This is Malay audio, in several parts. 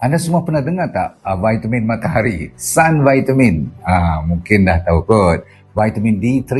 Anda semua pernah dengar tak vitamin matahari, sun vitamin? Mungkin dah tahu kot. Vitamin D3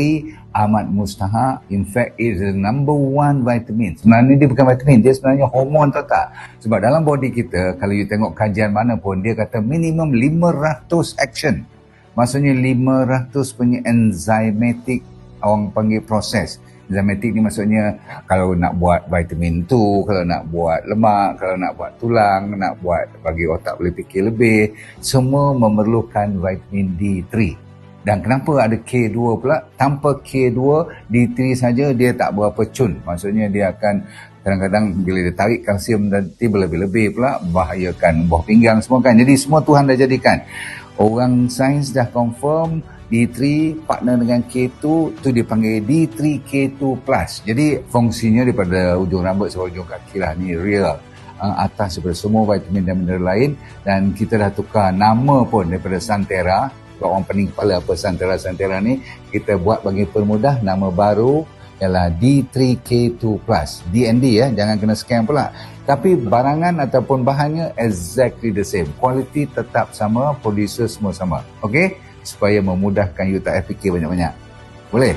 amat mustahak. In fact, is the number one vitamin. Sebenarnya dia bukan vitamin, dia sebenarnya hormon, tahu tak? Sebab dalam body kita, kalau you tengok kajian mana pun, dia kata minimum 500 action. Maksudnya 500 punya enzymatic, orang panggil proses. Enzymatic ni maksudnya kalau nak buat vitamin tu, kalau nak buat lemak, kalau nak buat tulang, nak buat bagi otak boleh fikir lebih, semua memerlukan vitamin D3. Dan kenapa ada K2 pula? Tanpa K2, D3 saja dia tak berapa cun. Maksudnya dia akan kadang-kadang bila dia tarik kalsium nanti berlebih-lebih pula, bahayakan buah pinggang semua kan. Jadi semua Tuhan dah jadikan. Orang sains dah confirm D3 partner dengan K2 tu dipanggil D3K2+. Jadi fungsinya daripada ujung rambut sampai ujung kaki lah, ni real atas daripada semua vitamin dan mineral lain. Dan kita dah tukar nama pun daripada Santera. Kalau orang pening kepala apa Santera ni, kita buat bagi permudah, nama baru ialah D3K2+. DND ya, jangan kena scam pula. Tapi barangan ataupun bahannya exactly the same. Quality tetap sama, producer semua sama. Okey? Supaya memudahkan you tak fikir banyak-banyak. Boleh?